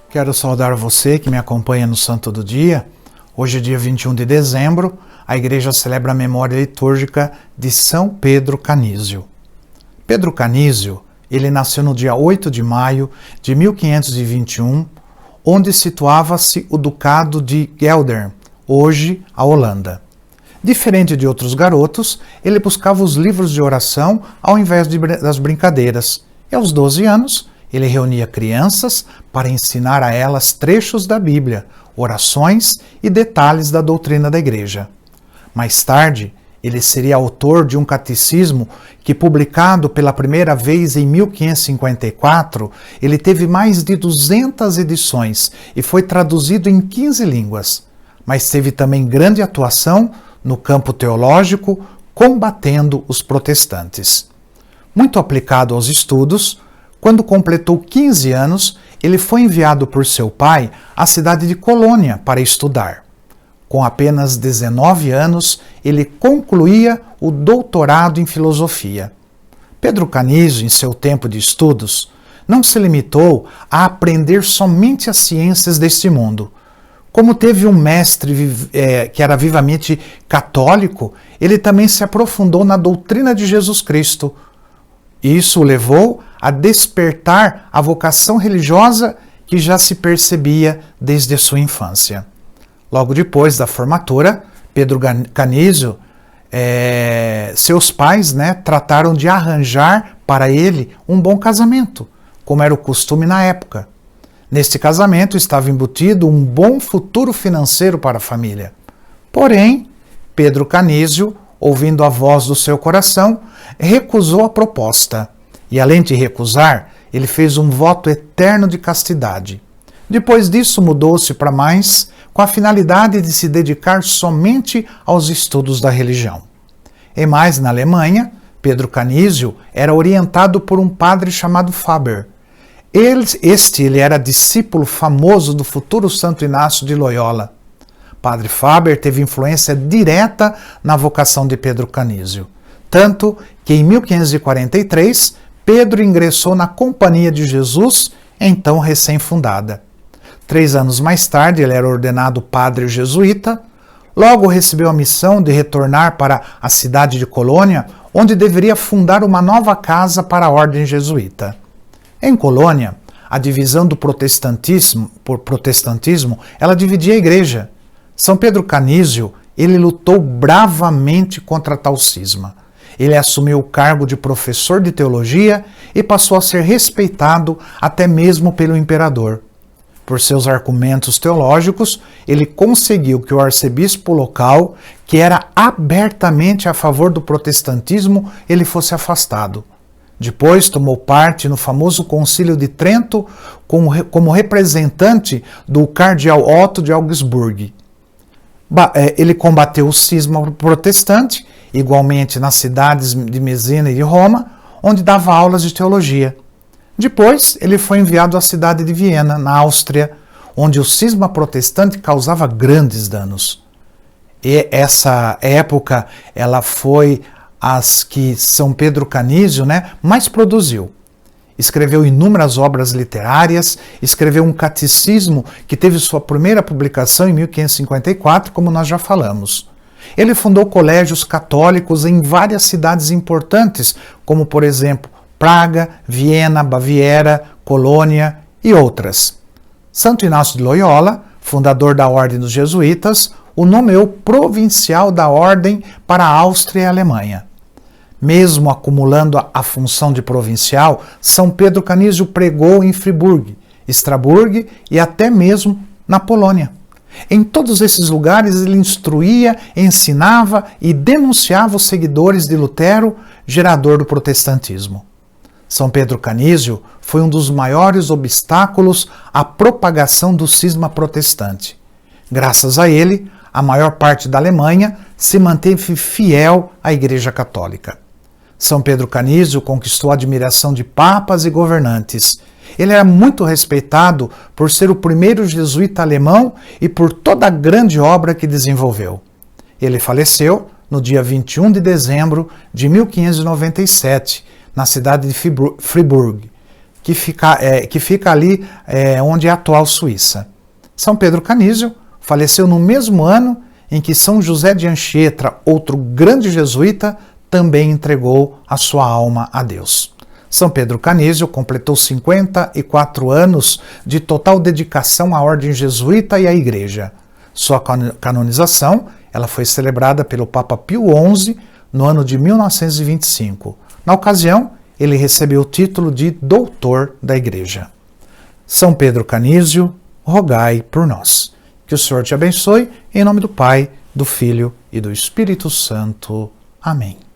Quero saudar você que me acompanha no Santo do Dia. Hoje, dia 21 de dezembro, a igreja celebra a memória litúrgica de São Pedro Canísio. Pedro Canísio, ele nasceu no dia 8 de maio de 1521, onde situava-se o Ducado de Geldern, hoje a Holanda. Diferente de outros garotos, ele buscava os livros de oração ao invés das brincadeiras, e aos 12 anos, ele reunia crianças para ensinar a elas trechos da Bíblia, orações e detalhes da doutrina da igreja. Mais tarde, ele seria autor de um catecismo que, publicado pela primeira vez em 1554, ele teve mais de 200 edições e foi traduzido em 15 línguas, mas teve também grande atuação no campo teológico, combatendo os protestantes. Muito aplicado aos estudos, quando completou 15 anos, ele foi enviado por seu pai à cidade de Colônia para estudar. Com apenas 19 anos, ele concluía o doutorado em filosofia. Pedro Canísio, em seu tempo de estudos, não se limitou a aprender somente as ciências deste mundo. Como teve um mestre que era vivamente católico, ele também se aprofundou na doutrina de Jesus Cristo. Isso o levou a despertar a vocação religiosa que já se percebia desde a sua infância. Logo depois da formatura, Pedro Canísio, seus pais trataram de arranjar para ele um bom casamento, como era o costume na época. Neste casamento estava embutido um bom futuro financeiro para a família. Porém, Pedro Canísio, ouvindo a voz do seu coração, recusou a proposta. E além de recusar, ele fez um voto eterno de castidade. Depois disso, mudou-se para mais, com a finalidade de se dedicar somente aos estudos da religião. E mais, na Alemanha, Pedro Canísio era orientado por um padre chamado Faber. Ele era discípulo famoso do futuro Santo Inácio de Loyola. Padre Faber teve influência direta na vocação de Pedro Canísio, tanto que em 1543 Pedro ingressou na Companhia de Jesus, então recém-fundada. 3 anos mais tarde ele era ordenado padre jesuíta, logo recebeu a missão de retornar para a cidade de Colônia, onde deveria fundar uma nova casa para a ordem jesuíta. Em Colônia, a divisão do protestantismo, ela dividia a igreja. São Pedro Canísio, ele lutou bravamente contra tal cisma. Ele assumiu o cargo de professor de teologia e passou a ser respeitado até mesmo pelo imperador. Por seus argumentos teológicos, ele conseguiu que o arcebispo local, que era abertamente a favor do protestantismo, ele fosse afastado. Depois tomou parte no famoso Concílio de Trento como representante do cardeal Otto de Augsburg. Ele combateu o cisma protestante, igualmente nas cidades de Mesina e de Roma, onde dava aulas de teologia. Depois, ele foi enviado à cidade de Viena, na Áustria, onde o cisma protestante causava grandes danos. E essa época, ela foi as que São Pedro Canísio mais produziu. Escreveu inúmeras obras literárias, escreveu um catecismo que teve sua primeira publicação em 1554, como nós já falamos. Ele fundou colégios católicos em várias cidades importantes, como por exemplo Praga, Viena, Baviera, Colônia e outras. Santo Inácio de Loyola, fundador da Ordem dos Jesuítas, o nomeou provincial da Ordem para a Áustria e a Alemanha. Mesmo acumulando a função de provincial, São Pedro Canísio pregou em Friburgo, Estraburgo e até mesmo na Polônia. Em todos esses lugares ele instruía, ensinava e denunciava os seguidores de Lutero, gerador do protestantismo. São Pedro Canísio foi um dos maiores obstáculos à propagação do cisma protestante. Graças a ele, a maior parte da Alemanha se manteve fiel à Igreja Católica. São Pedro Canísio conquistou a admiração de papas e governantes. Ele era muito respeitado por ser o primeiro jesuíta alemão e por toda a grande obra que desenvolveu. Ele faleceu no dia 21 de dezembro de 1597, na cidade de Friburgo, que fica ali onde é a atual Suíça. São Pedro Canísio faleceu no mesmo ano em que São José de Anchieta, outro grande jesuíta, também entregou a sua alma a Deus. São Pedro Canísio completou 54 anos de total dedicação à ordem jesuíta e à Igreja. Sua canonização ela foi celebrada pelo Papa Pio XI no ano de 1925. Na ocasião, ele recebeu o título de Doutor da Igreja. São Pedro Canísio, rogai por nós. Que o Senhor te abençoe, em nome do Pai, do Filho e do Espírito Santo. Amém.